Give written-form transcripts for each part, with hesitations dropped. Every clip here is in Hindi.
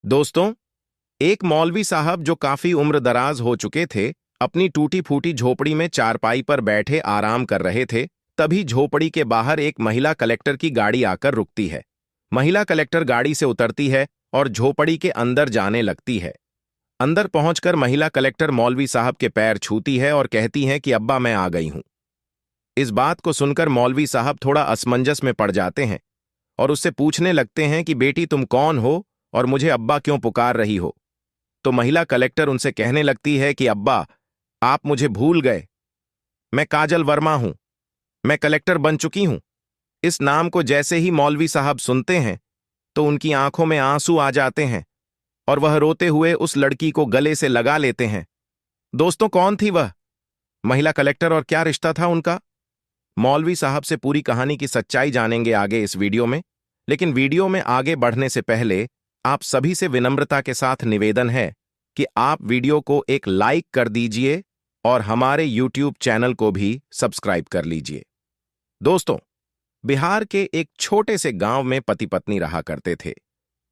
दोस्तों, एक मौलवी साहब जो काफी उम्र दराज हो चुके थे, अपनी टूटी फूटी झोपड़ी में चारपाई पर बैठे आराम कर रहे थे। तभी झोपड़ी के बाहर एक महिला कलेक्टर की गाड़ी आकर रुकती है। महिला कलेक्टर गाड़ी से उतरती है और झोपड़ी के अंदर जाने लगती है। अंदर पहुंचकर महिला कलेक्टर मौलवी साहब के पैर छूती है और कहती है कि अब्बा, मैं आ गई हूं। इस बात को सुनकर मौलवी साहब थोड़ा असमंजस में पड़ जाते हैं और उससे पूछने लगते हैं कि बेटी, तुम कौन हो और मुझे अब्बा क्यों पुकार रही हो? तो महिला कलेक्टर उनसे कहने लगती है कि अब्बा, आप मुझे भूल गए। मैं काजल वर्मा हूं। मैं कलेक्टर बन चुकी हूं। इस नाम को जैसे ही मौलवी साहब सुनते हैं तो उनकी आंखों में आंसू आ जाते हैं और वह रोते हुए उस लड़की को गले से लगा लेते हैं। दोस्तों, कौन थी वह महिला कलेक्टर और क्या रिश्ता था उनका? मौलवी साहब से पूरी कहानी की सच्चाई जानेंगे आगे इस वीडियो में। लेकिन वीडियो में आगे बढ़ने से पहले आप सभी से विनम्रता के साथ निवेदन है कि आप वीडियो को एक लाइक कर दीजिए और हमारे यूट्यूब चैनल को भी सब्सक्राइब कर लीजिए। दोस्तों, बिहार के एक छोटे से गांव में पति पत्नी रहा करते थे।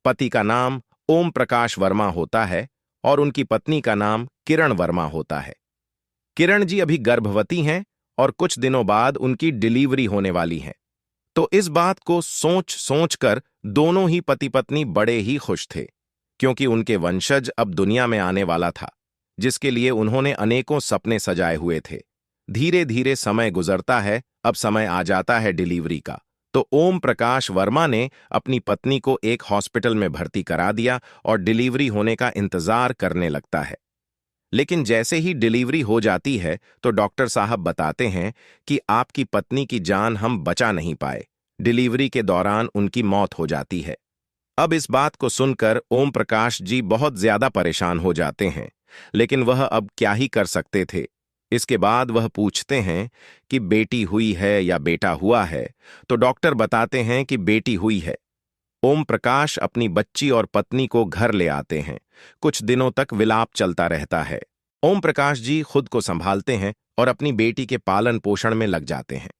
पति का नाम ओम प्रकाश वर्मा होता है और उनकी पत्नी का नाम किरण वर्मा होता है। किरण जी अभी गर्भवती हैं और कुछ दिनों बाद उनकी डिलीवरी होने वाली है। तो इस बात को सोच कर दोनों ही पति पत्नी बड़े ही खुश थे, क्योंकि उनके वंशज अब दुनिया में आने वाला था, जिसके लिए उन्होंने अनेकों सपने सजाए हुए थे। धीरे धीरे समय गुजरता है, अब समय आ जाता है डिलीवरी का। तो ओम प्रकाश वर्मा ने अपनी पत्नी को एक हॉस्पिटल में भर्ती करा दिया और डिलीवरी होने का इंतजार करने लगता है। लेकिन जैसे ही डिलीवरी हो जाती है तो डॉक्टर साहब बताते हैं कि आपकी पत्नी की जान हम बचा नहीं पाए। डिलीवरी के दौरान उनकी मौत हो जाती है। अब इस बात को सुनकर ओम प्रकाश जी बहुत ज्यादा परेशान हो जाते हैं, लेकिन वह अब क्या ही कर सकते थे। इसके बाद वह पूछते हैं कि बेटी हुई है या बेटा हुआ है, तो डॉक्टर बताते हैं कि बेटी हुई है। ओम प्रकाश अपनी बच्ची और पत्नी को घर ले आते हैं। कुछ दिनों तक विलाप चलता रहता है। ओम प्रकाश जी खुद को संभालते हैं और अपनी बेटी के पालन पोषण में लग जाते हैं।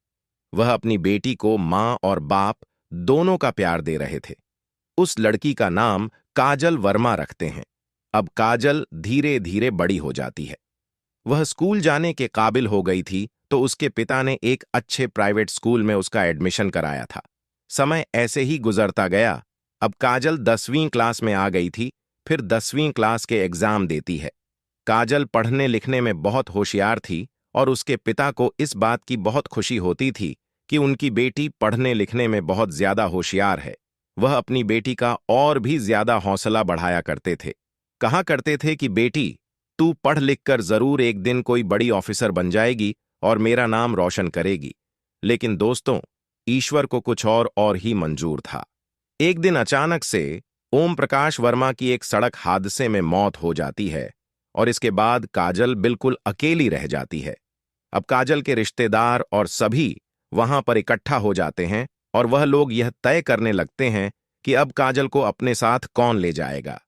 वह अपनी बेटी को मां और बाप दोनों का प्यार दे रहे थे। उस लड़की का नाम काजल वर्मा रखते हैं। अब काजल धीरे धीरे बड़ी हो जाती है। वह स्कूल जाने के काबिल हो गई थी, तो उसके पिता ने एक अच्छे प्राइवेट स्कूल में उसका एडमिशन कराया था। समय ऐसे ही गुजरता गया। अब काजल 10वीं क्लास में आ गई थी। फिर 10वीं क्लास के एग्जाम देती है। काजल पढ़ने लिखने में बहुत होशियार थी और उसके पिता को इस बात की बहुत खुशी होती थी कि उनकी बेटी पढ़ने लिखने में बहुत ज्यादा होशियार है। वह अपनी बेटी का और भी ज्यादा हौसला बढ़ाया करते थे। कहा करते थे कि बेटी, तू पढ़ लिख कर जरूर एक दिन कोई बड़ी ऑफिसर बन जाएगी और मेरा नाम रोशन करेगी। लेकिन दोस्तों, ईश्वर को कुछ और ही मंजूर था। एक दिन अचानक से ओम प्रकाश वर्मा की एक सड़क हादसे में मौत हो जाती है और इसके बाद काजल बिल्कुल अकेली रह जाती है। अब काजल के रिश्तेदार और सभी वहां पर इकट्ठा हो जाते हैं और वह लोग यह तय करने लगते हैं कि अब काजल को अपने साथ कौन ले जाएगा।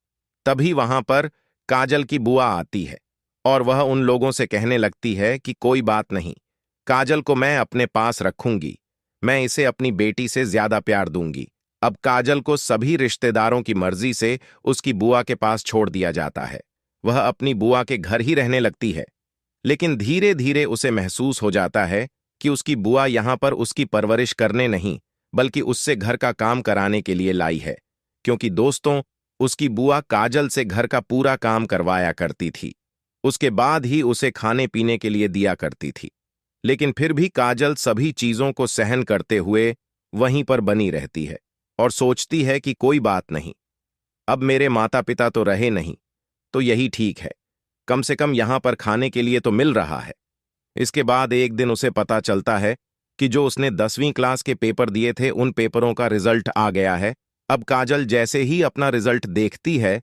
तभी वहां पर काजल की बुआ आती है और वह उन लोगों से कहने लगती है कि कोई बात नहीं, काजल को मैं अपने पास रखूंगी। मैं इसे अपनी बेटी से ज्यादा प्यार दूंगी। अब काजल को सभी रिश्तेदारों की मर्जी से उसकी बुआ के पास छोड़ दिया जाता है। वह अपनी बुआ के घर ही रहने लगती है। लेकिन धीरे धीरे उसे महसूस हो जाता है कि उसकी बुआ यहां पर उसकी परवरिश करने नहीं, बल्कि उससे घर का काम कराने के लिए लाई है। क्योंकि दोस्तों, उसकी बुआ काजल से घर का पूरा काम करवाया करती थी। उसके बाद ही उसे खाने पीने के लिए दिया करती थी। लेकिन फिर भी काजल सभी चीजों को सहन करते हुए वहीं पर बनी रहती है और सोचती है कि कोई बात नहीं, अब मेरे माता पिता तो रहे नहीं, तो यही ठीक है। कम से कम यहां पर खाने के लिए तो मिल रहा है। इसके बाद एक दिन उसे पता चलता है कि जो उसने 10वीं क्लास के पेपर दिए थे, उन पेपरों का रिजल्ट आ गया है। अब काजल जैसे ही अपना रिजल्ट देखती है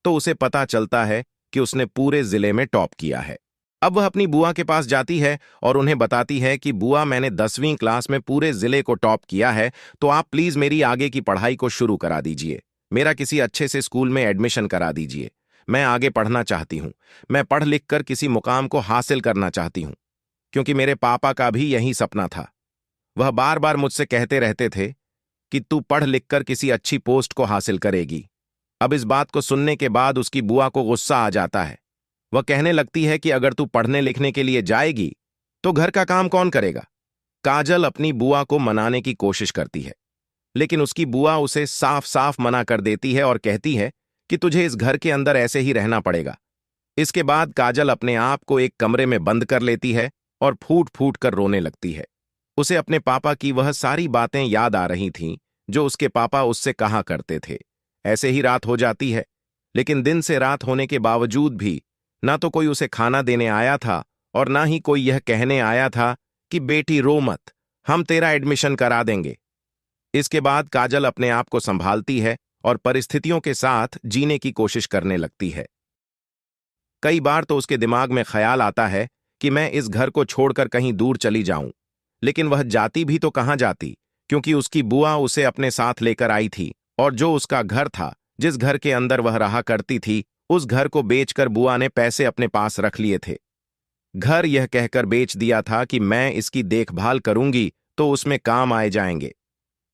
तो उसे पता चलता है कि उसने पूरे जिले में टॉप किया है। अब वह अपनी बुआ के पास जाती है और उन्हें बताती है कि बुआ, मैंने 10वीं क्लास में पूरे जिले को टॉप किया है, तो आप प्लीज मेरी आगे की पढ़ाई को शुरू करा दीजिए। मेरा किसी अच्छे से स्कूल में एडमिशन करा दीजिए। मैं आगे पढ़ना चाहती हूँ। मैं पढ़ लिख कर किसी मुकाम को हासिल करना चाहती हूँ, क्योंकि मेरे पापा का भी यही सपना था। वह बार बार मुझसे कहते रहते थे कि तू पढ़ लिख कर किसी अच्छी पोस्ट को हासिल करेगी। अब इस बात को सुनने के बाद उसकी बुआ को गुस्सा आ जाता है। वह कहने लगती है कि अगर तू पढ़ने लिखने के लिए जाएगी तो घर का काम कौन करेगा। काजल अपनी बुआ को मनाने की कोशिश करती है, लेकिन उसकी बुआ उसे साफ साफ मना कर देती है और कहती है कि तुझे इस घर के अंदर ऐसे ही रहना पड़ेगा। इसके बाद काजल अपने आप को एक कमरे में बंद कर लेती है और फूट फूट कर रोने लगती है। उसे अपने पापा की वह सारी बातें याद आ रही थीं जो उसके पापा उससे कहा करते थे। ऐसे ही रात हो जाती है, लेकिन दिन से रात होने के बावजूद भी ना तो कोई उसे खाना देने आया था और ना ही कोई यह कहने आया था कि बेटी रो मत, हम तेरा एडमिशन करा देंगे। इसके बाद काजल अपने आप को संभालती है और परिस्थितियों के साथ जीने की कोशिश करने लगती है। कई बार तो उसके दिमाग में ख्याल आता है कि मैं इस घर को छोड़कर कहीं दूर चली जाऊं, लेकिन वह जाती भी तो कहां जाती, क्योंकि उसकी बुआ उसे अपने साथ लेकर आई थी और जो उसका घर था, जिस घर के अंदर वह रहा करती थी, उस घर को बेचकर बुआ ने पैसे अपने पास रख लिए थे। घर यह कहकर बेच दिया था कि मैं इसकी देखभाल करूंगी तो उसमें काम आए जाएंगे।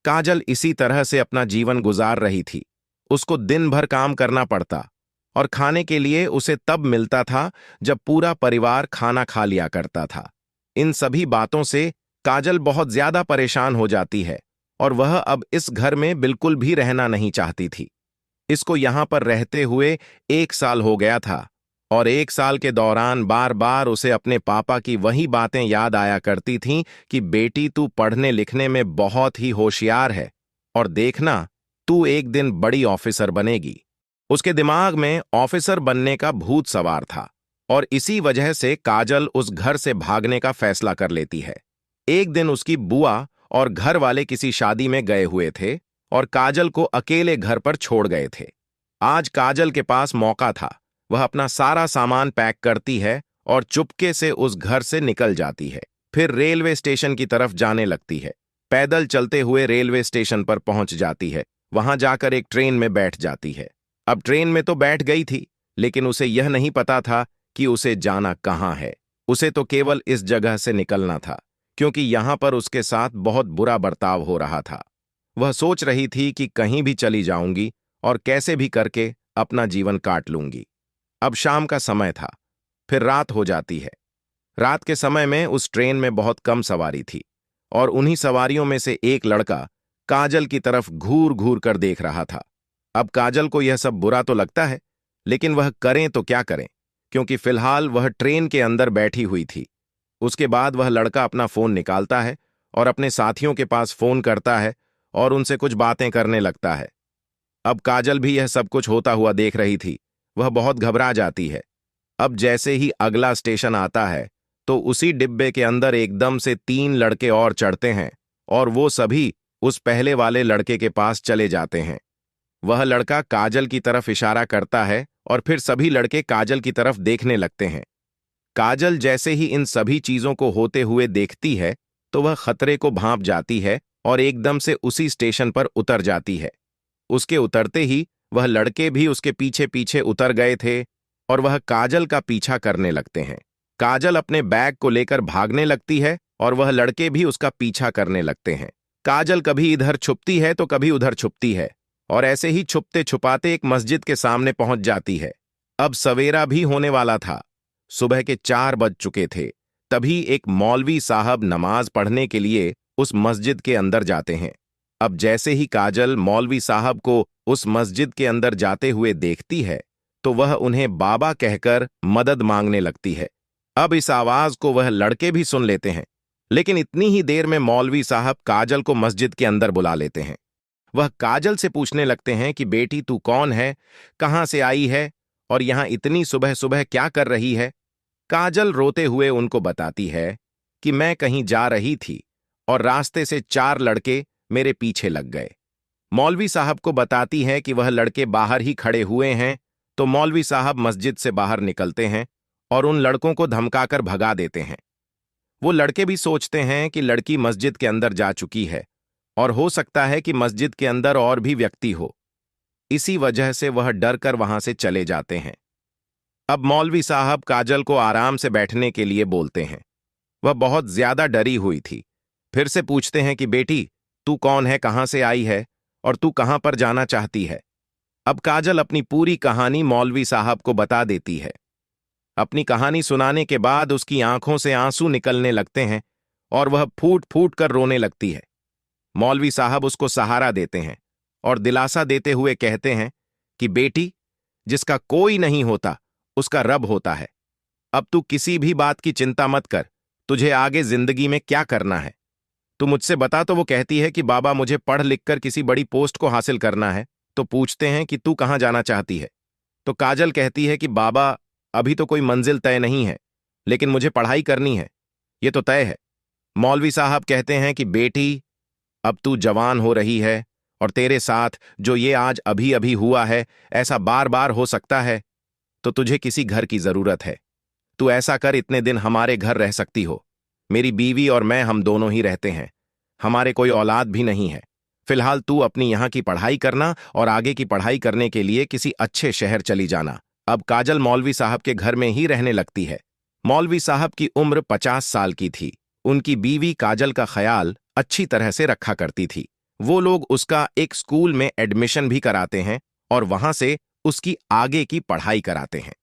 काजल इसी तरह से अपना जीवन गुजार रही थी। उसको दिन भर काम करना पड़ता और खाने के लिए उसे तब मिलता था जब पूरा परिवार खाना खा लिया करता था। इन सभी बातों से काजल बहुत ज्यादा परेशान हो जाती है और वह अब इस घर में बिल्कुल भी रहना नहीं चाहती थी। इसको यहां पर रहते हुए 1 साल हो गया था और 1 साल के दौरान बार बार उसे अपने पापा की वही बातें याद आया करती थीं कि बेटी तू पढ़ने लिखने में बहुत ही होशियार है और देखना तू एक दिन बड़ी ऑफिसर बनेगी। उसके दिमाग में ऑफिसर बनने का भूत सवार था और इसी वजह से काजल उस घर से भागने का फैसला कर लेती है। एक दिन उसकी बुआ और घर वाले किसी शादी में गए हुए थे और काजल को अकेले घर पर छोड़ गए थे। आज काजल के पास मौका था। वह अपना सारा सामान पैक करती है और चुपके से उस घर से निकल जाती है। फिर रेलवे स्टेशन की तरफ जाने लगती है। पैदल चलते हुए रेलवे स्टेशन पर पहुंच जाती है। वहां जाकर एक ट्रेन में बैठ जाती है। अब ट्रेन में तो बैठ गई थी, लेकिन उसे यह नहीं पता था कि उसे जाना कहां है। उसे तो केवल इस जगह से निकलना था, क्योंकि यहां पर उसके साथ बहुत बुरा बर्ताव हो रहा था। वह सोच रही थी कि कहीं भी चली जाऊंगी और कैसे भी करके अपना जीवन काट लूंगी। अब शाम का समय था, फिर रात हो जाती है। रात के समय में उस ट्रेन में बहुत कम सवारी थी और उन्हीं सवारियों में से एक लड़का काजल की तरफ घूर घूर कर देख रहा था। अब काजल को यह सब बुरा तो लगता है, लेकिन वह करें तो क्या करें, क्योंकि फिलहाल वह ट्रेन के अंदर बैठी हुई थी। उसके बाद वह लड़का अपना फोन निकालता है और अपने साथियों के पास फोन करता है और उनसे कुछ बातें करने लगता है। अब काजल भी यह सब कुछ होता हुआ देख रही थी। वह बहुत घबरा जाती है। अब जैसे ही अगला स्टेशन आता है तो उसी डिब्बे के अंदर एकदम से 3 लड़के और चढ़ते हैं और वो सभी उस पहले वाले लड़के के पास चले जाते हैं। वह लड़का काजल की तरफ इशारा करता है और फिर सभी लड़के काजल की तरफ देखने लगते हैं। काजल जैसे ही इन सभी चीजों को होते हुए देखती है तो वह खतरे को भांप जाती है और एकदम से उसी स्टेशन पर उतर जाती है। उसके उतरते ही वह लड़के भी उसके पीछे पीछे उतर गए थे और वह काजल का पीछा करने लगते हैं। काजल अपने बैग को लेकर भागने लगती है और वह लड़के भी उसका पीछा करने लगते हैं। काजल कभी इधर छुपती है तो कभी उधर छुपती है और ऐसे ही छुपते छुपाते एक मस्जिद के सामने पहुंच जाती है। अब सवेरा भी होने वाला था। सुबह के 4 बज चुके थे। तभी एक मौलवी साहब नमाज पढ़ने के लिए उस मस्जिद के अंदर जाते हैं। अब जैसे ही काजल मौलवी साहब को उस मस्जिद के अंदर जाते हुए देखती है तो वह उन्हें बाबा कहकर मदद मांगने लगती है। अब इस आवाज को वह लड़के भी सुन लेते हैं, लेकिन इतनी ही देर में मौलवी साहब काजल को मस्जिद के अंदर बुला लेते हैं। वह काजल से पूछने लगते हैं कि बेटी तू कौन है, कहां से आई है और यहां इतनी सुबह सुबह क्या कर रही है। काजल रोते हुए उनको बताती है कि मैं कहीं जा रही थी और रास्ते से 4 लड़के मेरे पीछे लग गए। मौलवी साहब को बताती है कि वह लड़के बाहर ही खड़े हुए हैं, तो मौलवी साहब मस्जिद से बाहर निकलते हैं और उन लड़कों को धमकाकर भगा देते हैं। वो लड़के भी सोचते हैं कि लड़की मस्जिद के अंदर जा चुकी है और हो सकता है कि मस्जिद के अंदर और भी व्यक्ति हो। इसी वजह से वह डर कर वहां से चले जाते हैं। अब मौलवी साहब काजल को आराम से बैठने के लिए बोलते हैं। वह बहुत ज्यादा डरी हुई थी। फिर से पूछते हैं कि बेटी तू कौन है, कहां से आई है और तू कहां पर जाना चाहती है। अब काजल अपनी पूरी कहानी मौलवी साहब को बता देती है। अपनी कहानी सुनाने के बाद उसकी आंखों से आंसू निकलने लगते हैं और वह फूट फूट कर रोने लगती है। मौलवी साहब उसको सहारा देते हैं और दिलासा देते हुए कहते हैं कि बेटी, जिसका कोई नहीं होता उसका रब होता है। अब तू किसी भी बात की चिंता मत कर। तुझे आगे जिंदगी में क्या करना है तू मुझसे बता। तो वो कहती है कि बाबा, मुझे पढ़ लिख कर किसी बड़ी पोस्ट को हासिल करना है। तो पूछते हैं कि तू कहाँ जाना चाहती है। तो काजल कहती है कि बाबा, अभी तो कोई मंजिल तय नहीं है, लेकिन मुझे पढ़ाई करनी है, ये तो तय है। मौलवी साहब कहते हैं कि बेटी, अब तू जवान हो रही है और तेरे साथ जो ये आज अभी अभी हुआ है ऐसा बार बार हो सकता है, तो तुझे किसी घर की जरूरत है। तू ऐसा कर, इतने दिन हमारे घर रह सकती हो। मेरी बीवी और मैं, हम दोनों ही रहते हैं। हमारे कोई औलाद भी नहीं है। फिलहाल तू अपनी यहाँ की पढ़ाई करना और आगे की पढ़ाई करने के लिए किसी अच्छे शहर चली जाना। अब काजल मौलवी साहब के घर में ही रहने लगती है। मौलवी साहब की उम्र 50 साल की थी। उनकी बीवी काजल का ख्याल अच्छी तरह से रखा करती थी। वो लोग उसका एक स्कूल में एडमिशन भी कराते हैं और वहां से उसकी आगे की पढ़ाई कराते हैं।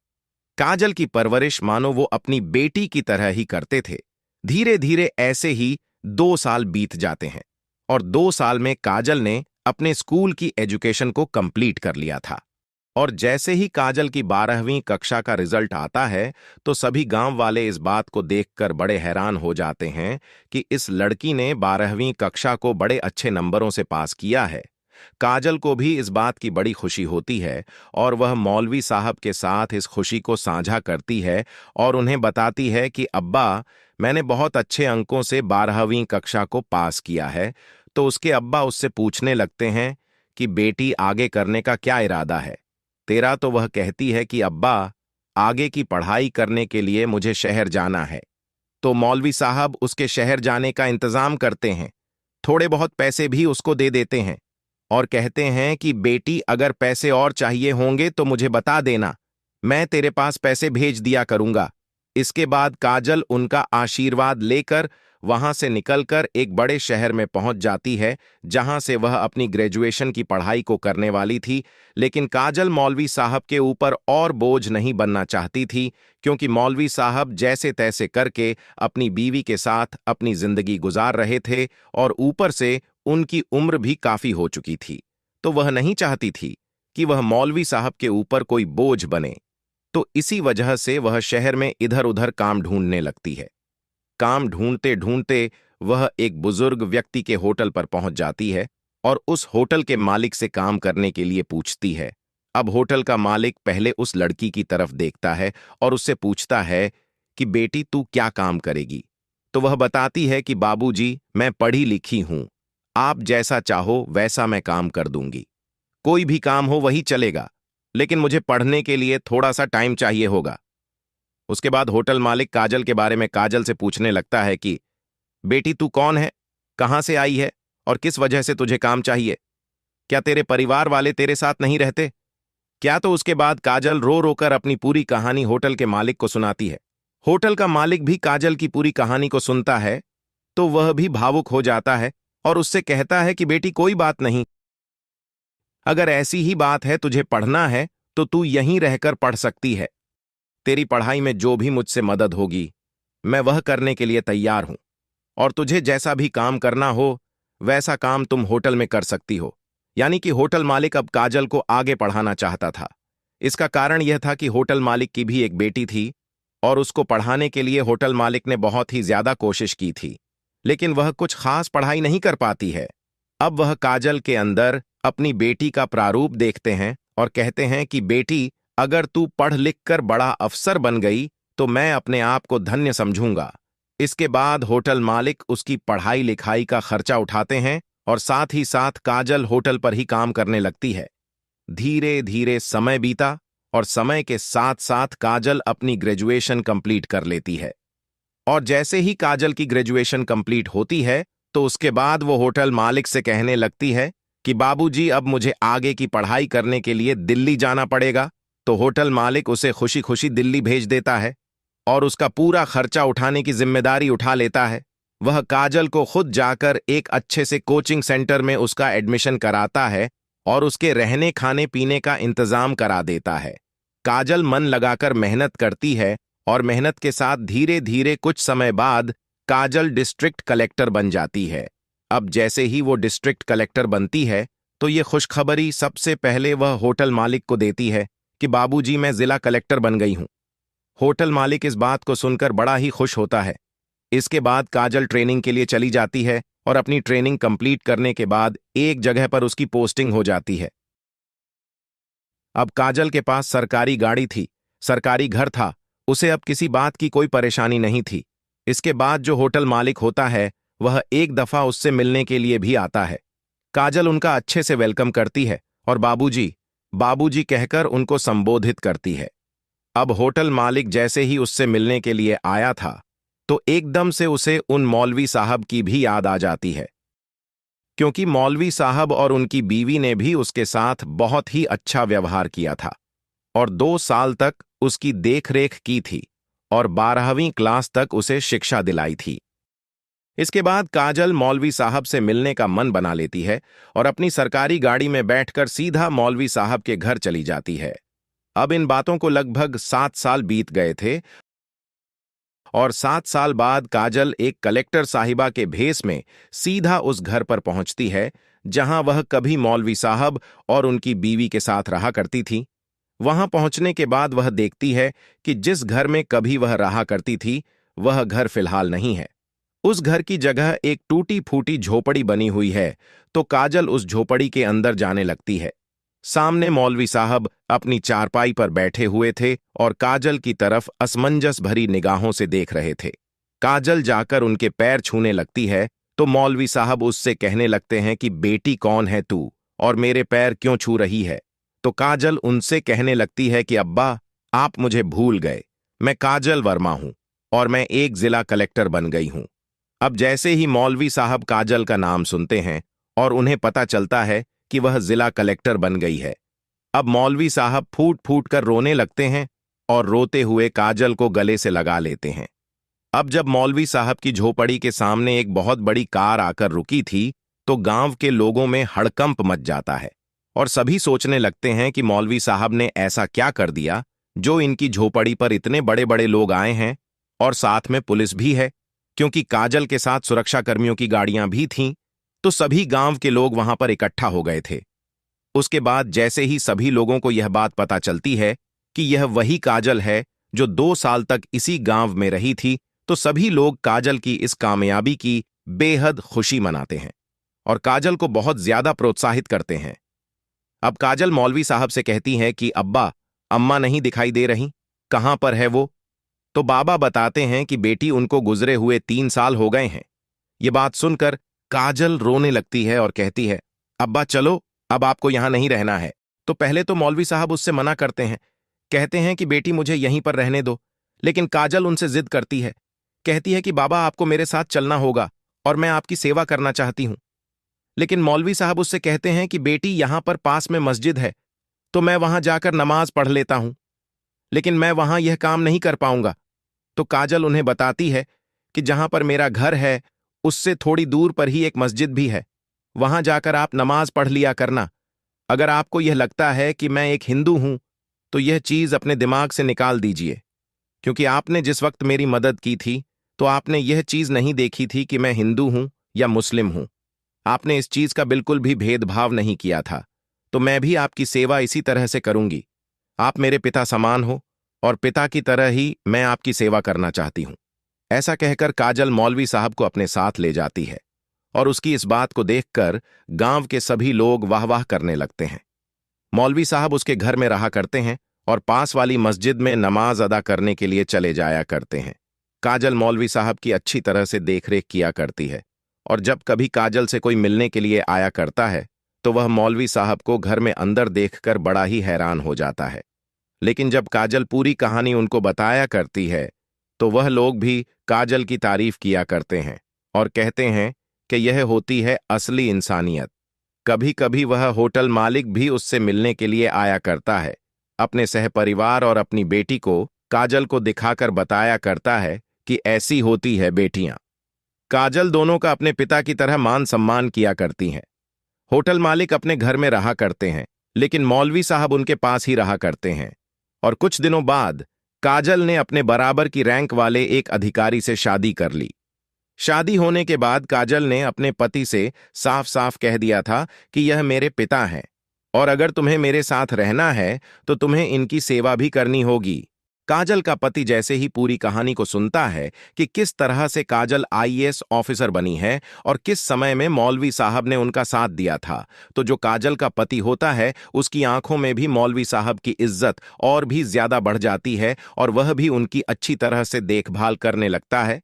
काजल की परवरिश मानो वो अपनी बेटी की तरह ही करते थे। धीरे धीरे ऐसे ही 2 साल बीत जाते हैं और 2 साल में काजल ने अपने स्कूल की एजुकेशन को कंप्लीट कर लिया था। और जैसे ही काजल की 12वीं कक्षा का रिजल्ट आता है तो सभी गांव वाले इस बात को देखकर बड़े हैरान हो जाते हैं कि इस लड़की ने 12वीं कक्षा को बड़े अच्छे नंबरों से पास किया है। काजल को भी इस बात की बड़ी खुशी होती है और वह मौलवी साहब के साथ इस खुशी को साझा करती है और उन्हें बताती है कि अब्बा, मैंने बहुत अच्छे अंकों से 12वीं कक्षा को पास किया है। तो उसके अब्बा उससे पूछने लगते हैं कि बेटी, आगे करने का क्या इरादा है तेरा। तो वह कहती है कि अब्बा, आगे की पढ़ाई करने के लिए मुझे शहर जाना है। तो मौलवी साहब उसके शहर जाने का इंतजाम करते हैं, थोड़े बहुत पैसे भी उसको दे देते हैं और कहते हैं कि बेटी, अगर पैसे और चाहिए होंगे तो मुझे बता देना, मैं तेरे पास पैसे भेज दिया करूंगा। इसके बाद काजल उनका आशीर्वाद लेकर वहां से निकलकर एक बड़े शहर में पहुंच जाती है, जहां से वह अपनी ग्रेजुएशन की पढ़ाई को करने वाली थी। लेकिन काजल मौलवी साहब के ऊपर और बोझ नहीं बनना चाहती थी, क्योंकि मौलवी साहब जैसे तैसे करके अपनी बीवी के साथ अपनी जिंदगी गुजार रहे थे और ऊपर से उनकी उम्र भी काफी हो चुकी थी। तो वह नहीं चाहती थी कि वह मौलवी साहब के ऊपर कोई बोझ बने। तो इसी वजह से वह शहर में इधर उधर काम ढूंढने लगती है। काम ढूंढते ढूंढते वह एक बुजुर्ग व्यक्ति के होटल पर पहुंच जाती है और उस होटल के मालिक से काम करने के लिए पूछती है। अब होटल का मालिक पहले उस लड़की की तरफ देखता है और उससे पूछता है कि बेटी, तू क्या काम करेगी। तो वह बताती है कि बाबूजी, मैं पढ़ी लिखी हूं, आप जैसा चाहो वैसा मैं काम कर दूंगी। कोई भी काम हो वही चलेगा, लेकिन मुझे पढ़ने के लिए थोड़ा सा टाइम चाहिए होगा। उसके बाद होटल मालिक काजल के बारे में काजल से पूछने लगता है कि बेटी, तू कौन है, कहां से आई है और किस वजह से तुझे काम चाहिए। क्या तेरे परिवार वाले तेरे साथ नहीं रहते क्या। तो उसके बाद काजल रो रो कर अपनी पूरी कहानी होटल के मालिक को सुनाती है। होटल का मालिक भी काजल की पूरी कहानी को सुनता है तो वह भी भावुक हो जाता है और उससे कहता है कि बेटी, कोई बात नहीं, अगर ऐसी ही बात है, तुझे पढ़ना है तो तू यहीं रहकर पढ़ सकती है। तेरी पढ़ाई में जो भी मुझसे मदद होगी मैं वह करने के लिए तैयार हूं, और तुझे जैसा भी काम करना हो वैसा काम तुम होटल में कर सकती हो। यानी कि होटल मालिक अब काजल को आगे पढ़ाना चाहता था। इसका कारण यह था कि होटल मालिक की भी एक बेटी थी और उसको पढ़ाने के लिए होटल मालिक ने बहुत ही ज्यादा कोशिश की थी, लेकिन वह कुछ खास पढ़ाई नहीं कर पाती है। अब वह काजल के अंदर अपनी बेटी का प्रारूप देखते हैं और कहते हैं कि बेटी, अगर तू पढ़ लिख कर बड़ा अफसर बन गई तो मैं अपने आप को धन्य समझूंगा। इसके बाद होटल मालिक उसकी पढ़ाई लिखाई का खर्चा उठाते हैं और साथ ही साथ काजल होटल पर ही काम करने लगती है। धीरे धीरे समय बीता और समय के साथ साथ काजल अपनी ग्रेजुएशन कंप्लीट कर लेती है। और जैसे ही काजल की ग्रेजुएशन कंप्लीट होती है तो उसके बाद वो होटल मालिक से कहने लगती है कि बाबूजी, अब मुझे आगे की पढ़ाई करने के लिए दिल्ली जाना पड़ेगा। तो होटल मालिक उसे खुशी खुशी दिल्ली भेज देता है और उसका पूरा खर्चा उठाने की जिम्मेदारी उठा लेता है। वह काजल को खुद जाकर एक अच्छे से कोचिंग सेंटर में उसका एडमिशन कराता है और उसके रहने खाने पीने का इंतजाम करा देता है। काजल मन लगाकर मेहनत करती है और मेहनत के साथ धीरे धीरे कुछ समय बाद काजल डिस्ट्रिक्ट कलेक्टर बन जाती है। अब जैसे ही वो डिस्ट्रिक्ट कलेक्टर बनती है तो ये खुशखबरी सबसे पहले वह होटल मालिक को देती है कि बाबूजी, मैं जिला कलेक्टर बन गई हूं। होटल मालिक इस बात को सुनकर बड़ा ही खुश होता है। इसके बाद काजल ट्रेनिंग के लिए चली जाती है और अपनी ट्रेनिंग कंप्लीट करने के बाद एक जगह पर उसकी पोस्टिंग हो जाती है। अब काजल के पास सरकारी गाड़ी थी, सरकारी घर था, उसे अब किसी बात की कोई परेशानी नहीं थी। इसके बाद जो होटल मालिक होता है वह एक दफा उससे मिलने के लिए भी आता है। काजल उनका अच्छे से वेलकम करती है और बाबूजी, बाबूजी कहकर उनको संबोधित करती है। अब होटल मालिक जैसे ही उससे मिलने के लिए आया था तो एकदम से उसे उन मौलवी साहब की भी याद आ जाती है, क्योंकि मौलवी साहब और उनकी बीवी ने भी उसके साथ बहुत ही अच्छा व्यवहार किया था और 2 साल तक उसकी देखरेख की थी और 12वीं क्लास तक उसे शिक्षा दिलाई थी। इसके बाद काजल मौलवी साहब से मिलने का मन बना लेती है और अपनी सरकारी गाड़ी में बैठकर सीधा मौलवी साहब के घर चली जाती है। अब इन बातों को लगभग 7 साल बीत गए थे और 7 साल बाद काजल एक कलेक्टर साहिबा के भेस में सीधा उस घर पर पहुंचती है जहां वह कभी मौलवी साहब और उनकी बीवी के साथ रहा करती थी। वहां पहुंचने के बाद वह देखती है कि जिस घर में कभी वह रहा करती थी वह घर फिलहाल नहीं है। उस घर की जगह एक टूटी फूटी झोपड़ी बनी हुई है, तो काजल उस झोपड़ी के अंदर जाने लगती है। सामने मौलवी साहब अपनी चारपाई पर बैठे हुए थे और काजल की तरफ असमंजस भरी निगाहों से देख रहे थे। काजल जाकर उनके पैर छूने लगती है तो मौलवी साहब उससे कहने लगते हैं कि बेटी, कौन है तू और मेरे पैर क्यों छू रही है? तो काजल उनसे कहने लगती है कि अब्बा, आप मुझे भूल गए, मैं काजल वर्मा हूं और मैं एक जिला कलेक्टर बन गई हूं। अब जैसे ही मौलवी साहब काजल का नाम सुनते हैं और उन्हें पता चलता है कि वह जिला कलेक्टर बन गई है, अब मौलवी साहब फूट फूट कर रोने लगते हैं और रोते हुए काजल को गले से लगा लेते हैं। अब जब मौलवी साहब की झोपड़ी के सामने एक बहुत बड़ी कार आकर रुकी थी तो गांव के लोगों में हड़कंप मच जाता है और सभी सोचने लगते हैं कि मौलवी साहब ने ऐसा क्या कर दिया जो इनकी झोपड़ी पर इतने बड़े बड़े लोग आए हैं और साथ में पुलिस भी है, क्योंकि काजल के साथ सुरक्षाकर्मियों की गाड़ियां भी थीं। तो सभी गांव के लोग वहां पर इकट्ठा हो गए थे। उसके बाद जैसे ही सभी लोगों को यह बात पता चलती है कि यह वही काजल है जो 2 साल तक इसी गांव में रही थी, तो सभी लोग काजल की इस कामयाबी की बेहद खुशी मनाते हैं और काजल को बहुत ज्यादा प्रोत्साहित करते हैं। अब काजल मौलवी साहब से कहती है कि अब्बा, अम्मा नहीं दिखाई दे रही, कहां पर है वो? तो बाबा बताते हैं कि बेटी, उनको गुजरे हुए 3 साल हो गए हैं। ये बात सुनकर काजल रोने लगती है और कहती है, अब्बा चलो, अब आपको यहां नहीं रहना है। तो पहले तो मौलवी साहब उससे मना करते हैं, कहते हैं कि बेटी मुझे यहीं पर रहने दो, लेकिन काजल उनसे जिद करती है, कहती है कि बाबा आपको मेरे साथ चलना होगा और मैं आपकी सेवा करना चाहती हूं। लेकिन मौलवी साहब उससे कहते हैं कि बेटी, यहां पर पास में मस्जिद है, तो मैं वहां जाकर नमाज पढ़ लेता हूं, लेकिन मैं वहां यह काम नहीं कर पाऊंगा। तो काजल उन्हें बताती है कि जहां पर मेरा घर है उससे थोड़ी दूर पर ही एक मस्जिद भी है, वहां जाकर आप नमाज पढ़ लिया करना। अगर आपको यह लगता है कि मैं एक हिंदू हूं तो यह चीज अपने दिमाग से निकाल दीजिए, क्योंकि आपने जिस वक्त मेरी मदद की थी तो आपने यह चीज नहीं देखी थी कि मैं हिंदू हूं या मुस्लिम हूं। आपने इस चीज का बिल्कुल भी भेदभाव नहीं किया था, तो मैं भी आपकी सेवा इसी तरह से करूंगी। आप मेरे पिता समान हो और पिता की तरह ही मैं आपकी सेवा करना चाहती हूं। ऐसा कहकर काजल मौलवी साहब को अपने साथ ले जाती है और उसकी इस बात को देखकर गांव के सभी लोग वाह वाह करने लगते हैं। मौलवी साहब उसके घर में रहा करते हैं और पास वाली मस्जिद में नमाज अदा करने के लिए चले जाया करते हैं। काजल मौलवी साहब की अच्छी तरह से देखरेख किया करती है और जब कभी काजल से कोई मिलने के लिए आया करता है तो वह मौलवी साहब को घर में अंदर देखकर बड़ा ही हैरान हो जाता है। लेकिन जब काजल पूरी कहानी उनको बताया करती है तो वह लोग भी काजल की तारीफ किया करते हैं और कहते हैं कि यह होती है असली इंसानियत। कभी कभी वह होटल मालिक भी उससे मिलने के लिए आया करता है, अपने सहपरिवार और अपनी बेटी को काजल को दिखाकर बताया करता है कि ऐसी होती है बेटियां। काजल दोनों का अपने पिता की तरह मान सम्मान किया करती हैं होटल मालिक अपने घर में रहा करते हैं, लेकिन मौलवी साहब उनके पास ही रहा करते हैं। और कुछ दिनों बाद काजल ने अपने बराबर की रैंक वाले एक अधिकारी से शादी कर ली। शादी होने के बाद काजल ने अपने पति से साफ साफ कह दिया था कि यह मेरे पिता हैं और अगर तुम्हें मेरे साथ रहना है तो तुम्हें इनकी सेवा भी करनी होगी। काजल का पति जैसे ही पूरी कहानी को सुनता है कि किस तरह से काजल आईएएस ऑफिसर बनी है और किस समय में मौलवी साहब ने उनका साथ दिया था, तो जो काजल का पति होता है उसकी आंखों में भी मौलवी साहब की इज्जत और भी ज्यादा बढ़ जाती है और वह भी उनकी अच्छी तरह से देखभाल करने लगता है।